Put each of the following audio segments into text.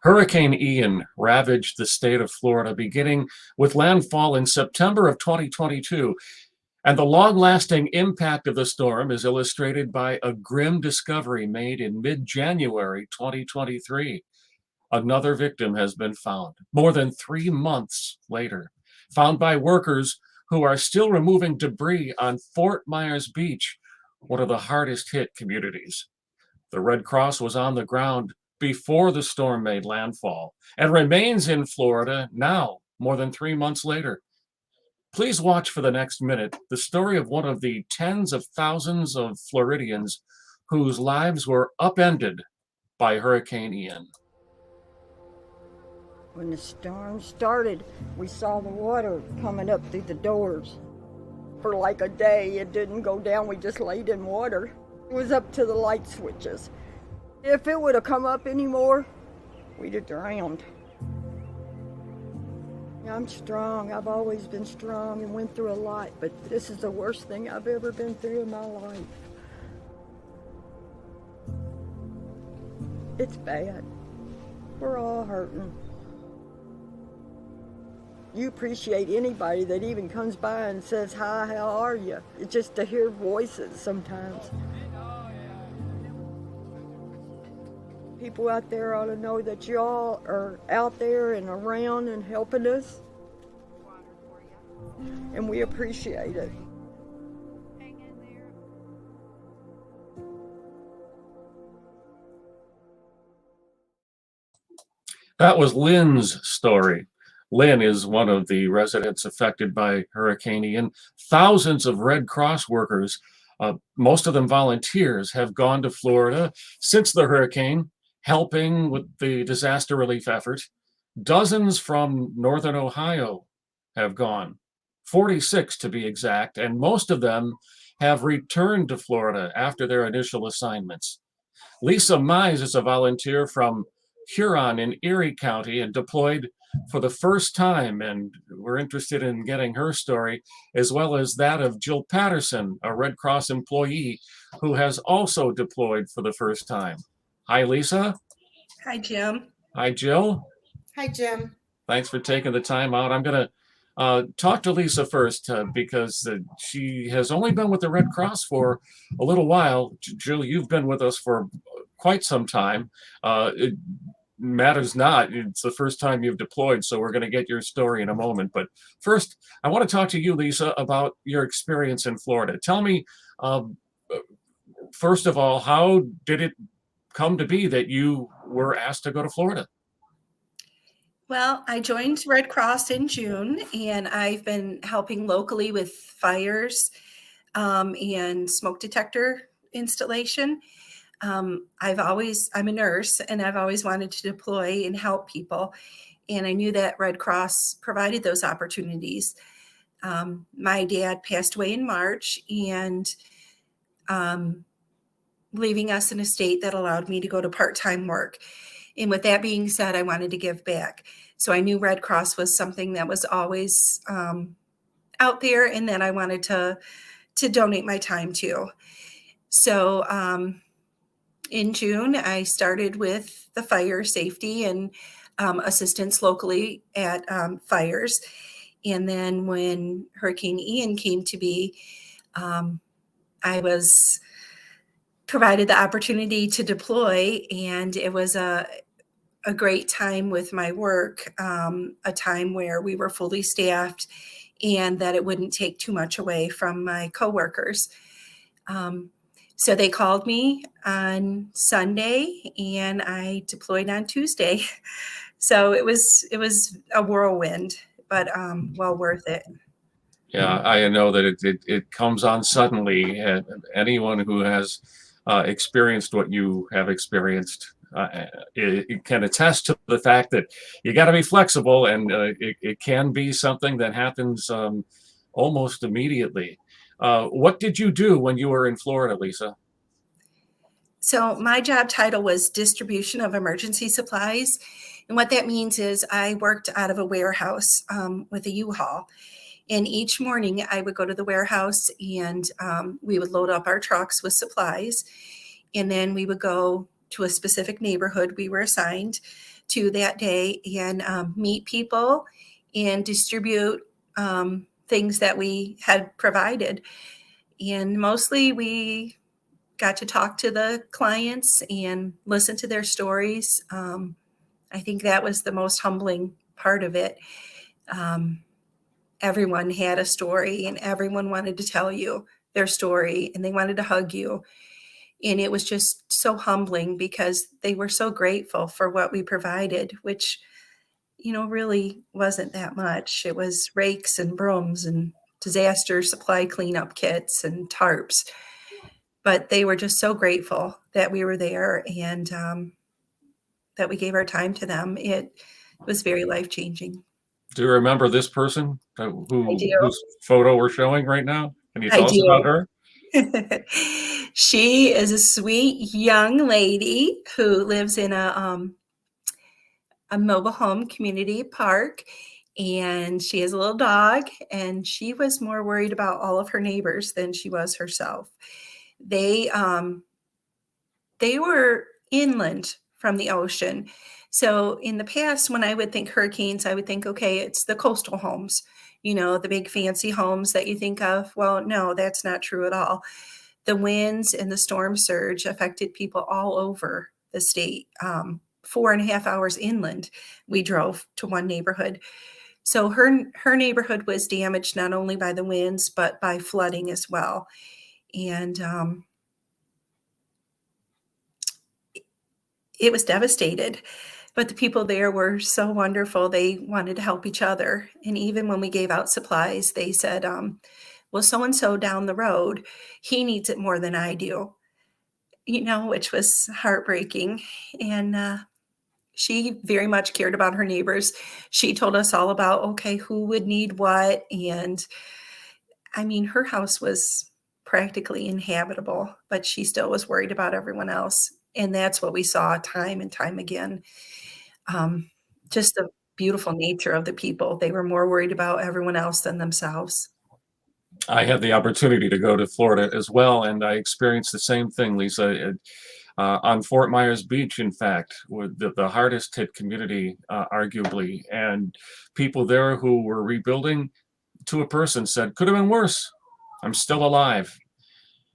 Hurricane Ian ravaged the state of Florida, beginning with landfall in September of 2022. And the long-lasting impact of the storm is illustrated by a grim discovery made in mid-January 2023. Another victim has been found more than 3 months later, found by workers who are still removing debris on Fort Myers Beach, one of the hardest hit communities. The Red Cross was on the ground before the storm made landfall and remains in Florida now, more than 3 months later. Please watch for the next minute the story of one of the tens of thousands of Floridians whose lives were upended by Hurricane Ian. When the storm started, we saw the water coming up through the doors. For like a day, it didn't go down. We just laid in water. It was up to the light switches. If it would have come up anymore, we'd have drowned. I'm strong. I've always been strong and went through a lot, but this is the worst thing I've ever been through in my life. It's bad. We're all hurting. You appreciate anybody that even comes by and says, "Hi, how are you?" It's just to hear voices sometimes. People out there ought to know that y'all are out there and around and helping us. And we appreciate it. That was Lynn's story. Lynn is one of the residents affected by Hurricane Ian. Thousands of Red Cross workers, most of them volunteers, have gone to Florida since the hurricane, helping with the disaster relief effort. Dozens from northern Ohio have gone, 46 to be exact, and most of them have returned to Florida after their initial assignments. Lisa Mize is a volunteer from Huron in Erie County and deployed for the first time, and we're interested in getting her story, as well as that of Jill Patterson, a Red Cross employee who has also deployed for the first time. Hi, Lisa. Hi, Jim. Hi, Jill. Hi, Jim. Thanks for taking the time out. I'm going to talk to Lisa first because she has only been with the Red Cross for a little while. Jill, you've been with us for quite some time. It matters not. It's the first time you've deployed, so we're going to get your story in a moment. But first, I want to talk to you, Lisa, about your experience in Florida. Tell me, first of all, how did it come to be that you were asked to go to Florida? Well, I joined Red Cross in June, and I've been helping locally with fires and smoke detector installation. I'm a nurse, and I've always wanted to deploy and help people. And I knew that Red Cross provided those opportunities. My dad passed away in March, and leaving us in a state that allowed me to go to part-time work. And with that being said, I wanted to give back. So I knew Red Cross was something that was always out there, and that I wanted to donate my time to. So in June, I started with the fire safety and assistance locally at fires. And then when Hurricane Ian came to be, I was provided the opportunity to deploy, and it was a great time with my work, a time where we were fully staffed and that it wouldn't take too much away from my coworkers. So they called me on Sunday, and I deployed on Tuesday. So it was a whirlwind, but well worth it. Yeah, I know that it comes on suddenly. Anyone who has experienced what you have experienced it can attest to the fact that you got to be flexible, and it can be something that happens almost immediately. What did you do when you were in Florida, Lisa? So my job title was distribution of emergency supplies. And what that means is I worked out of a warehouse with a U-Haul. And each morning I would go to the warehouse, and we would load up our trucks with supplies. And then we would go to a specific neighborhood we were assigned to that day and meet people and distribute things that we had provided. And mostly we got to talk to the clients and listen to their stories. I think that was the most humbling part of it. Everyone had a story and everyone wanted to tell you their story and they wanted to hug you. And it was just so humbling because they were so grateful for what we provided, which, really wasn't that much. It was rakes and brooms and disaster supply cleanup kits and tarps. But they were just so grateful that we were there and that we gave our time to them. It was very life-changing. Do you remember this person I do. whose photo we're showing right now? Can you I tell us about do. her? She is a sweet young lady who lives in a mobile home community park, and she has a little dog, and she was more worried about all of her neighbors than she was herself. They they were inland from the ocean. So in the past, when I would think hurricanes, I would think, okay, it's the coastal homes, the big fancy homes that you think of. Well, no, that's not true at all. The winds and the storm surge affected people all over the state. 4.5 hours inland, we drove to one neighborhood. So her neighborhood was damaged not only by the winds, but by flooding as well. And it was devastated. But the people there were so wonderful. They wanted to help each other. And even when we gave out supplies, they said, well, so-and-so down the road, he needs it more than I do, which was heartbreaking. And she very much cared about her neighbors. She told us all about, okay, who would need what. And I mean, her house was practically inhabitable, but she still was worried about everyone else. And that's what we saw time and time again. Just the beautiful nature of the people. They were more worried about everyone else than themselves. I had the opportunity to go to Florida as well, and I experienced the same thing, Lisa. On Fort Myers Beach, in fact, with the hardest hit community, arguably, and people there who were rebuilding, to a person, said, "Could have been worse. I'm still alive."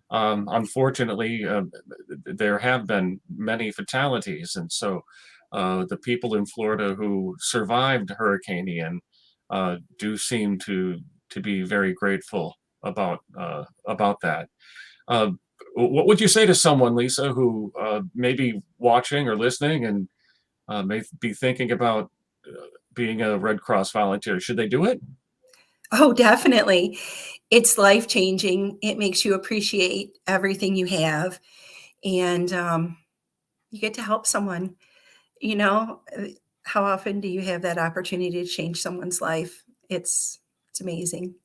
Unfortunately, there have been many fatalities, and so the people in Florida who survived Hurricane Ian do seem to be very grateful about that. Uh, what would you say to someone, Lisa, who may be watching or listening and may be thinking about being a Red Cross volunteer? Should they do it? Oh, definitely. It's life-changing. It makes you appreciate everything you have, and you get to help someone. You know, uh, how often do you have that opportunity to change someone's life? It's amazing.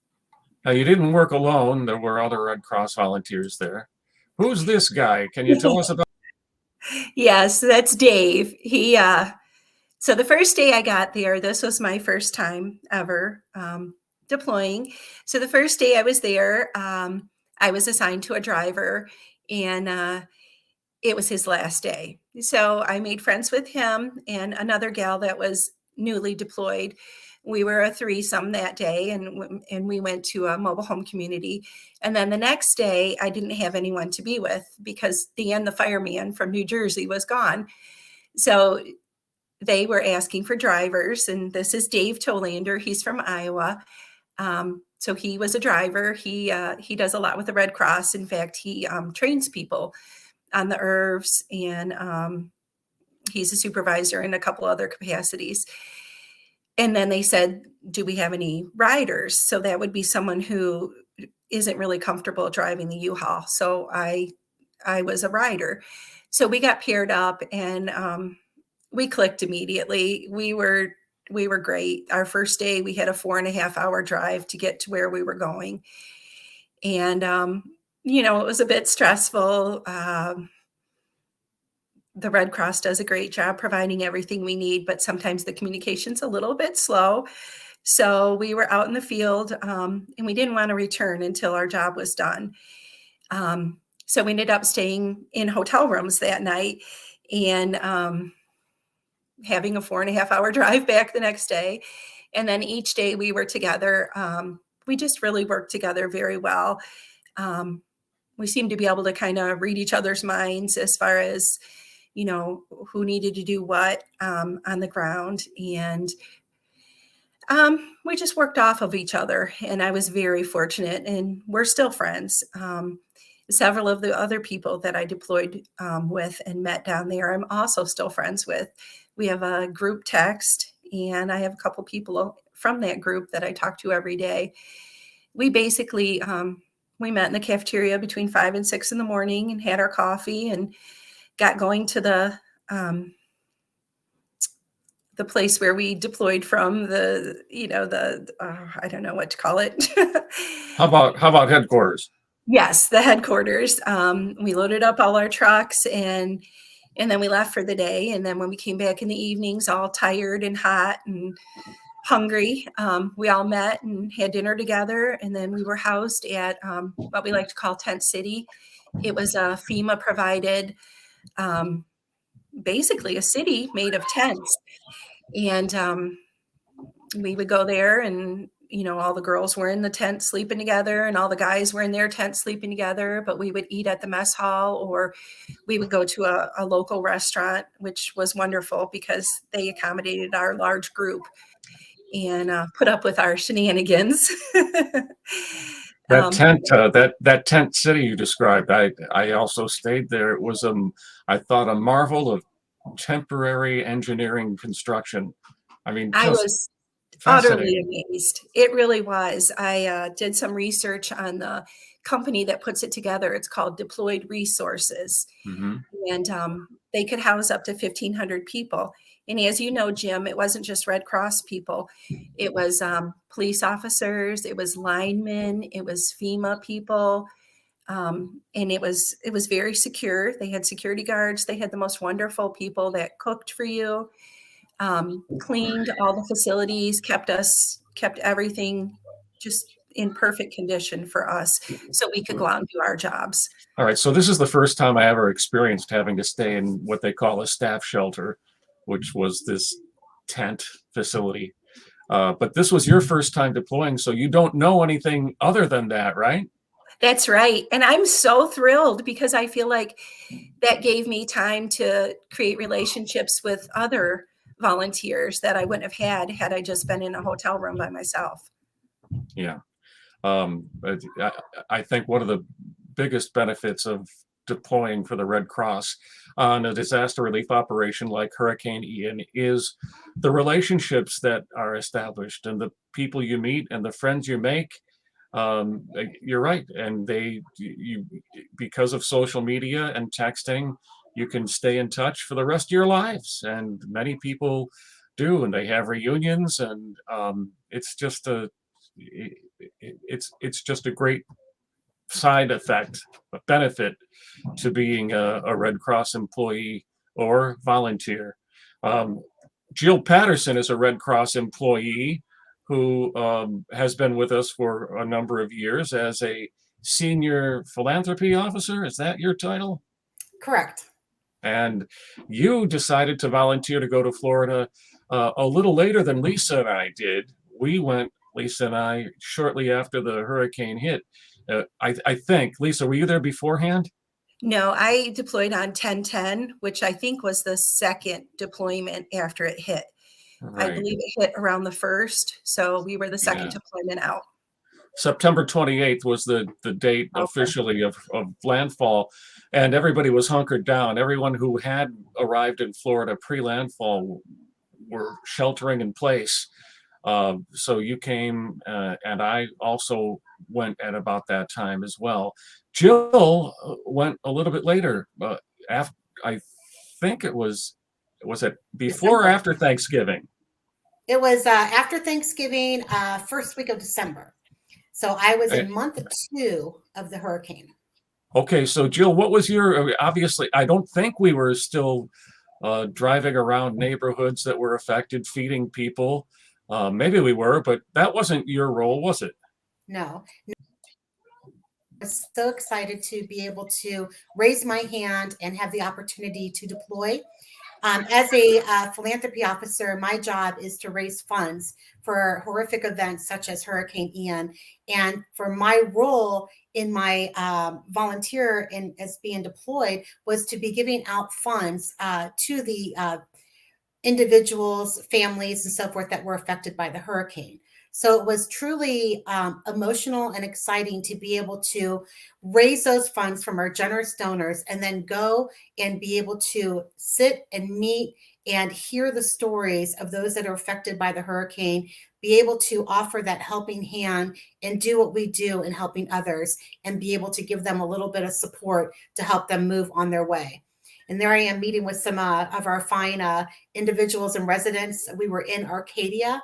Now, you didn't work alone. There were other Red Cross volunteers there. Who's this guy? Can you tell us about? Yes, that's Dave. So the first day I got there, this was my first time ever deploying. So the first day I was there, I was assigned to a driver, and it was his last day. So I made friends with him and another gal that was newly deployed. We were a threesome that day, and we went to a mobile home community. And then the next day, I didn't have anyone to be with because the fireman from New Jersey, was gone. So they were asking for drivers, and this is Dave Tolander. He's from Iowa. So he was a driver. He does a lot with the Red Cross. In fact, he trains people on the IRVs, and he's a supervisor in a couple other capacities. And then they said, do we have any riders? So that would be someone who isn't really comfortable driving the U-Haul. So I was a rider. So we got paired up, and we clicked immediately. We were great. Our first day, we had a 4.5 hour drive to get to where we were going. And, it was a bit stressful. The Red Cross does a great job providing everything we need, but sometimes the communication's a little bit slow. So we were out in the field, and we didn't want to return until our job was done. So we ended up staying in hotel rooms that night. And having a 4.5 hour drive back the next day. And then each day we were together. We just really worked together very well. We seemed to be able to kind of read each other's minds as far as, who needed to do what on the ground. And we just worked off of each other. And I was very fortunate, and we're still friends. Several of the other people that I deployed with and met down there, I'm also still friends with. We have a group text, and I have a couple people from that group that I talk to every day. We basically, we met in the cafeteria between 5 and 6 in the morning and had our coffee and got going to the place where we deployed from, I don't know what to call it. How about headquarters? Yes, the headquarters. We loaded up all our trucks and then we left for the day. And then when we came back in the evenings, all tired and hot and hungry, we all met and had dinner together. And then we were housed at what we like to call Tent City. It was a FEMA provided, basically a city made of tents. And we would go there, and all the girls were in the tent sleeping together and all the guys were in their tent sleeping together, but we would eat at the mess hall, or we would go to a local restaurant, which was wonderful because they accommodated our large group and put up with our shenanigans. That tent, that tent city you described, I also stayed there. It was I thought, a marvel of temporary engineering construction. I mean, I just was utterly fascinating. amazed. It really was. I did some research on the company that puts it together. It's called Deployed Resources, Hmm. and they could house up to 1,500 people. And as you know, Jim, it wasn't just Red Cross people. It was police officers, it was linemen, it was FEMA people, and it was very secure. They had security guards. They had the most wonderful people that cooked for you, cleaned all the facilities, kept everything just in perfect condition for us so we could go out and do our jobs. All right, so this is the first time I ever experienced having to stay in what they call a staff shelter, which was this tent facility. But this was your first time deploying, so you don't know anything other than that, right? That's right. And I'm so thrilled because I feel like that gave me time to create relationships with other volunteers that I wouldn't have had I just been in a hotel room by myself. Yeah. But I think one of the biggest benefits of deploying for the Red Cross on a disaster relief operation like Hurricane Ian is the relationships that are established and the people you meet and the friends you make. You're right, and you because of social media and texting, you can stay in touch for the rest of your lives, and many people do, and they have reunions, and it's just it's just a great side effect, a benefit to being a Red Cross employee or volunteer. Um, Jill Patterson is a Red Cross employee who has been with us for a number of years as a senior philanthropy officer. Is that your title? Correct. And you decided to volunteer to go to Florida a little later than Lisa and I did. We went, Lisa and I, shortly after the hurricane hit. I think, Lisa, were you there beforehand? No, I deployed on 10/10, which I think was the second deployment after it hit. I Right. believe it hit around the first, so we were the second Yeah. deployment out. September 28th was the date Okay. officially of landfall, and everybody was hunkered down. Everyone who had arrived in Florida pre-landfall were sheltering in place. So you came, and I also went at about that time as well. Jill went a little bit later. After, I think was it before or December. after Thanksgiving? It was after Thanksgiving, first week of December. So I was Eh, in month 2 of the hurricane. Okay, so Jill, what was your, obviously, I don't think we were still driving around neighborhoods that were affected, feeding people. Maybe we were, but that wasn't your role, was it? No, I was so excited to be able to raise my hand and have the opportunity to deploy. As a philanthropy officer, my job is to raise funds for horrific events such as Hurricane Ian. And for my role in my volunteer in as being deployed was to be giving out funds to the individuals, families, and so forth that were affected by the hurricane. So it was truly emotional and exciting to be able to raise those funds from our generous donors and then go and be able to sit and meet and hear the stories of those that are affected by the hurricane, be able to offer that helping hand and do what we do in helping others and be able to give them a little bit of support to help them move on their way. And there I am meeting with some of our fine individuals and residents. We were in Arcadia,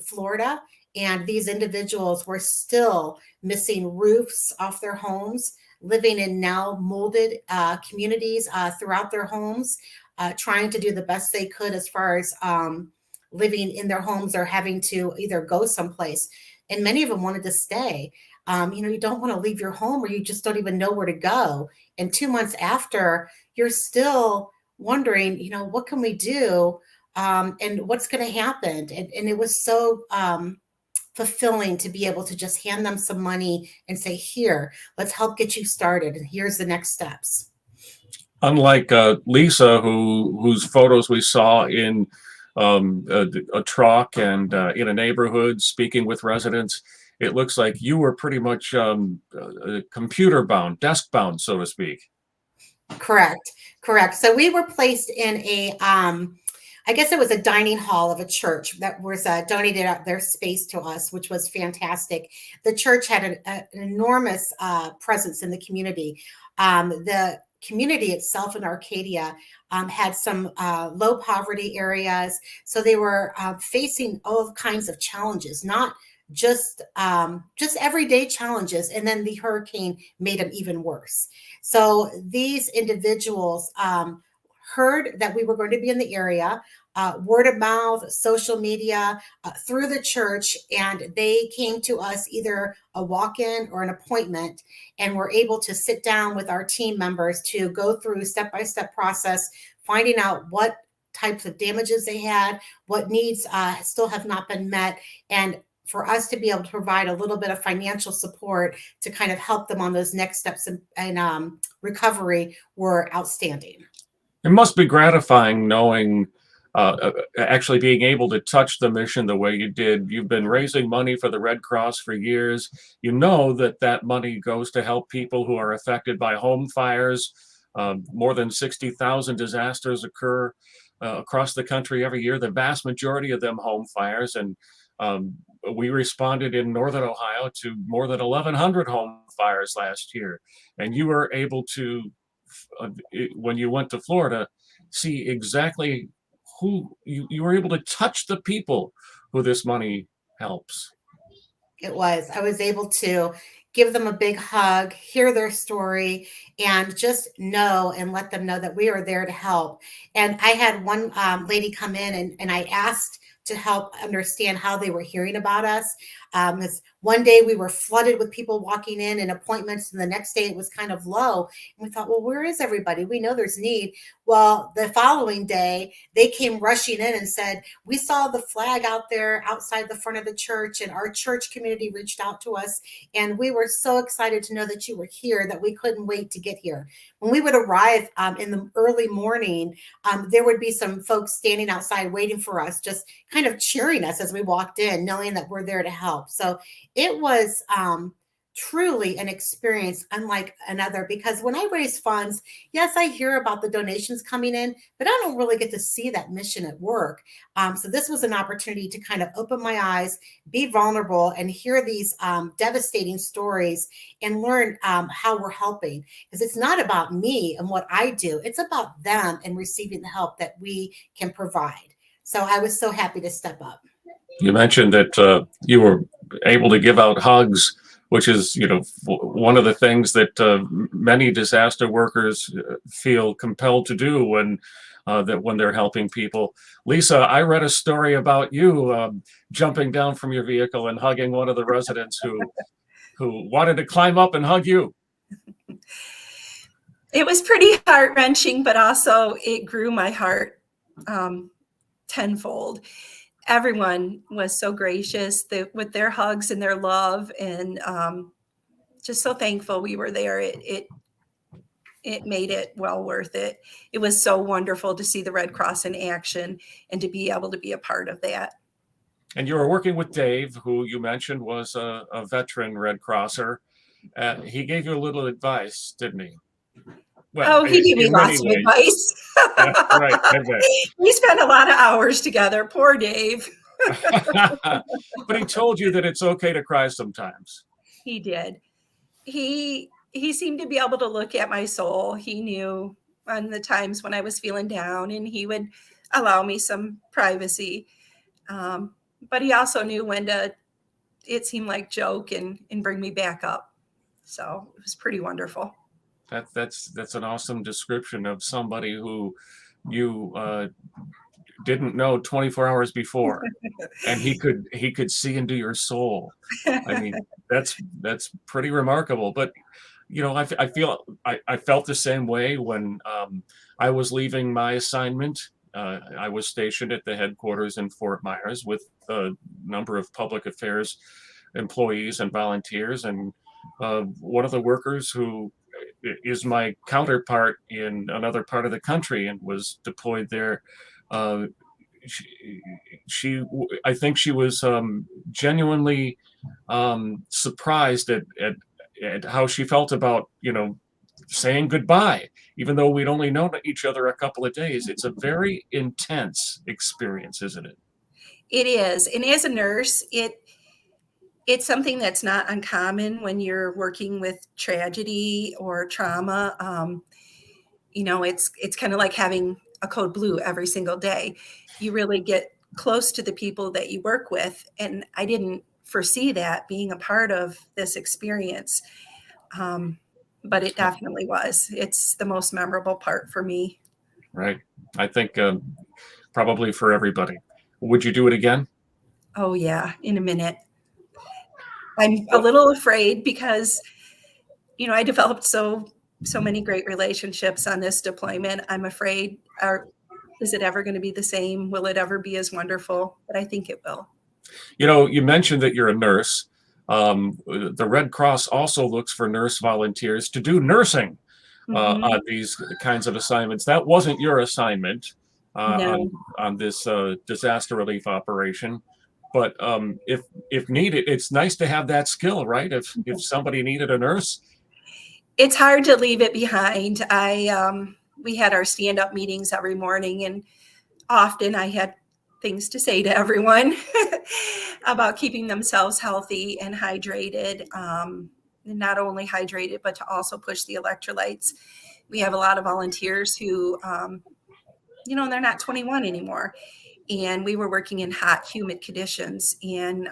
Florida, and these individuals were still missing roofs off their homes, living in now molded communities throughout their homes, trying to do the best they could as far as living in their homes or having to either go someplace. And many of them wanted to stay. You don't want to leave your home or you just don't even know where to go. And 2 months after, you're still wondering, what can we do? And what's going to happen? And it was so fulfilling to be able to just hand them some money and say, here, let's help get you started. And here's the next steps. Unlike Lisa, whose photos we saw in a truck and in a neighborhood speaking with residents, it looks like you were pretty much computer bound, desk bound, so to speak. Correct. So we were placed in a, I guess it was a dining hall of a church that was donated out their space to us, which was fantastic. The church had an enormous presence in the community. The community itself in Arcadia had some low poverty areas. So they were facing all kinds of challenges, not just everyday challenges. And then the hurricane made them even worse. So these individuals heard that we were going to be in the area, word of mouth, social media, through the church, and they came to us either a walk-in or an appointment, and were able to sit down with our team members to go through step-by-step process, finding out what types of damages they had, what needs still have not been met, and for us to be able to provide a little bit of financial support to kind of help them on those next steps in recovery were outstanding. It must be gratifying knowing, actually being able to touch the mission the way you did. You've been raising money for the Red Cross for years. You know that money goes to help people who are affected by home fires. More than 60,000 disasters occur across the country every year, the vast majority of them home fires. And we responded in Northern Ohio to more than 1,100 home fires last year. And you were able to, when you went to Florida, see exactly who you were able to touch the people who this money helps. I was able to give them a big hug, hear their story, and just know and let them know that we are there to help. And I had one lady come in and I asked to help understand how they were hearing about us. One day we were flooded with people walking in and appointments, and the next day it was kind of low. And we thought, well, where is everybody? We know there's need. Well, the following day, they came rushing in and said, we saw the flag out there outside the front of the church, and our church community reached out to us. And we were so excited to know that you were here that we couldn't wait to get here. When we would arrive in the early morning, there would be some folks standing outside waiting for us, just kind of cheering us as we walked in, knowing that we're there to help. So it was truly an experience unlike another, because when I raise funds, yes, I hear about the donations coming in, but I don't really get to see that mission at work. So this was an opportunity to kind of open my eyes, be vulnerable, and hear these devastating stories and learn how we're helping. Because it's not about me and what I do, it's about them and receiving the help that we can provide. So I was so happy to step up. You mentioned that you were able to give out hugs, which is, one of the things that many disaster workers feel compelled to do when they're helping people. Lisa, I read a story about you jumping down from your vehicle and hugging one of the residents who wanted to climb up and hug you. It was pretty heart-wrenching, but also it grew my heart tenfold. Everyone was so gracious with their hugs and their love, and just so thankful we were there. It made it well worth it. It was so wonderful to see the Red Cross in action and to be able to be a part of that. And you were working with Dave, who you mentioned was a veteran Red Crosser. He gave you a little advice, didn't he? Well, Oh, he gave me in many lots of ways. advice. Yeah, right, I bet. We spent a lot of hours together. Poor Dave. But he told you that it's okay to cry sometimes. He did. He seemed to be able to look at my soul. He knew on the times when I was feeling down, and he would allow me some privacy. But he also knew when to, it seemed like, joke and bring me back up. So it was pretty wonderful. That's an awesome description of somebody who you didn't know 24 hours before, and he could see into your soul. I mean, that's pretty remarkable. But I feel I felt the same way when I was leaving my assignment. I was stationed at the headquarters in Fort Myers with a number of public affairs employees and volunteers, and one of the workers who is my counterpart in another part of the country and was deployed there. Uh, I think she was genuinely surprised at how she felt about saying goodbye, even though we'd only known each other a couple of days. It's a very intense experience, isn't it? It is, and as a nurse, it's something that's not uncommon when you're working with tragedy or trauma. It's kind of like having a code blue every single day. You really get close to the people that you work with, and I didn't foresee that being a part of this experience, but it definitely was. It's the most memorable part for me. Right. I think probably for everybody. Would you do it again? Oh yeah, in a minute. I'm a little afraid because, I developed so many great relationships on this deployment. I'm afraid, is it ever going to be the same? Will it ever be as wonderful? But I think it will. You mentioned that you're a nurse. The Red Cross also looks for nurse volunteers to do nursing on these kinds of assignments. That wasn't your assignment No. on this disaster relief operation. But if needed, it's nice to have that skill, right? If somebody needed a nurse, it's hard to leave it behind. We had our stand-up meetings every morning, and often I had things to say to everyone about keeping themselves healthy and hydrated. And not only hydrated, but to also push the electrolytes. We have a lot of volunteers who, they're not 21 anymore. And we were working in hot, humid conditions. And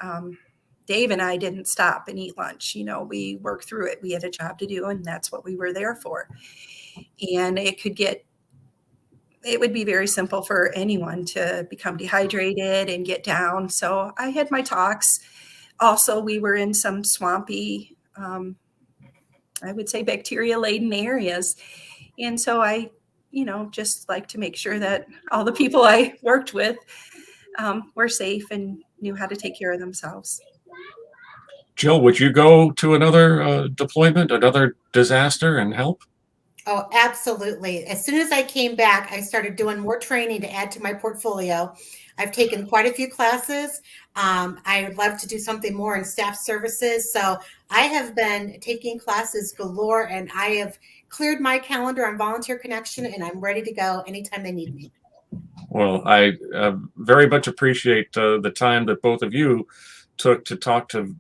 Dave and I didn't stop and eat lunch. We worked through it. We had a job to do, and that's what we were there for. And it would be very simple for anyone to become dehydrated and get down. So I had my talks. Also, we were in some swampy, I would say bacteria-laden areas. And so I just like to make sure that all the people I worked with were safe and knew how to take care of themselves. Jill, would you go to another deployment, another disaster, and help? Oh, absolutely. As soon as I came back, I started doing more training to add to my portfolio. I've taken quite a few classes. I would love to do something more in staff services. So I have been taking classes galore, and I have cleared my calendar on Volunteer Connection, and I'm ready to go anytime they need me. Well, I very much appreciate the time that both of you took to talk to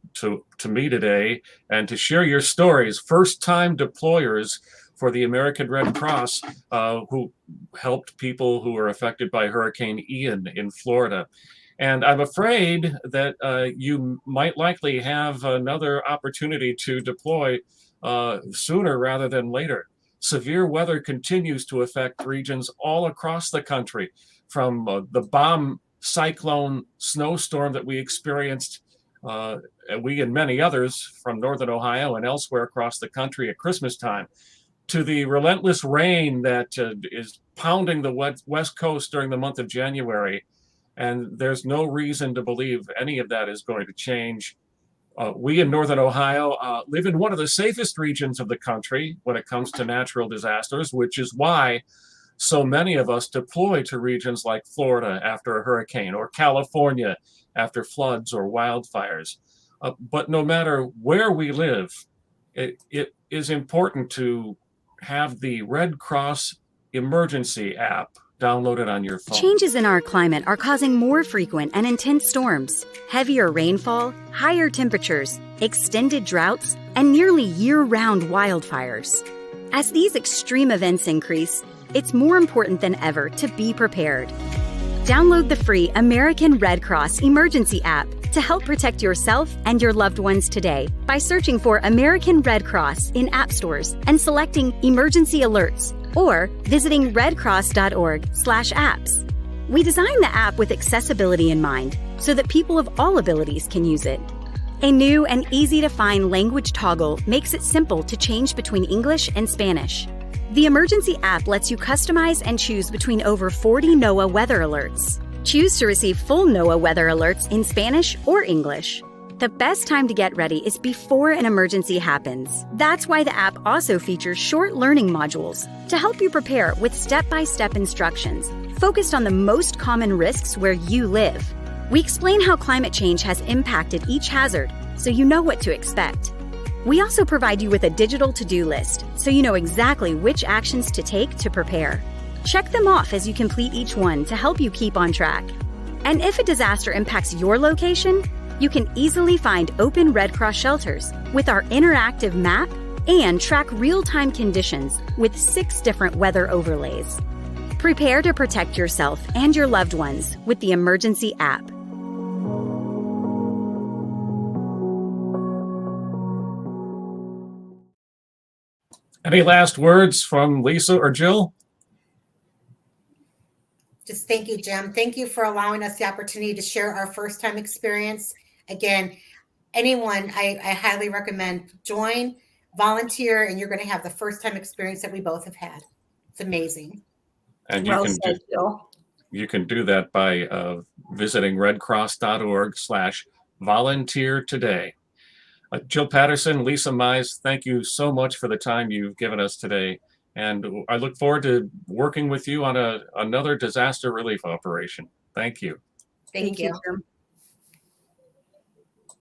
me today and to share your stories. First-time deployers for the American Red Cross who helped people who were affected by Hurricane Ian in Florida. And I'm afraid that you might likely have another opportunity to deploy sooner rather than later. Severe weather continues to affect regions all across the country, from the bomb cyclone snowstorm that we experienced, we and many others from northern Ohio and elsewhere across the country at Christmas time, to the relentless rain that is pounding the West Coast during the month of January. And there's no reason to believe any of that is going to change. We in Northern Ohio live in one of the safest regions of the country when it comes to natural disasters, which is why so many of us deploy to regions like Florida after a hurricane, or California after floods or wildfires. But no matter where we live, it is important to have the Red Cross emergency app downloaded on your phone. Changes in our climate are causing more frequent and intense storms, heavier rainfall, higher temperatures, extended droughts, and nearly year-round wildfires. As these extreme events increase, it's more important than ever to be prepared. Download the free American Red Cross Emergency app to help protect yourself and your loved ones today by searching for American Red Cross in app stores and selecting Emergency Alerts, or visiting redcross.org/apps. We designed the app with accessibility in mind so that people of all abilities can use it. A new and easy-to-find language toggle makes it simple to change between English and Spanish. The emergency app lets you customize and choose between over 40 NOAA weather alerts. Choose to receive full NOAA weather alerts in Spanish or English. The best time to get ready is before an emergency happens. That's why the app also features short learning modules to help you prepare with step-by-step instructions focused on the most common risks where you live. We explain how climate change has impacted each hazard so you know what to expect. We also provide you with a digital to-do list so you know exactly which actions to take to prepare. Check them off as you complete each one to help you keep on track. And if a disaster impacts your location, you can easily find open Red Cross shelters with our interactive map and track real-time conditions with 6 different weather overlays. Prepare to protect yourself and your loved ones with the emergency app. Any last words from Lisa or Jill? Just thank you, Jim. Thank you for allowing us the opportunity to share our first-time experience. Again, anyone, I highly recommend join, volunteer, and you're going to have the first-time experience that we both have had. It's amazing. And Well said, Jill. you can do that by visiting redcross.org/volunteer today. Jill Patterson, Lisa Mize, thank you so much for the time you've given us today. And I look forward to working with you on another disaster relief operation. Thank you. Thank you. Jim.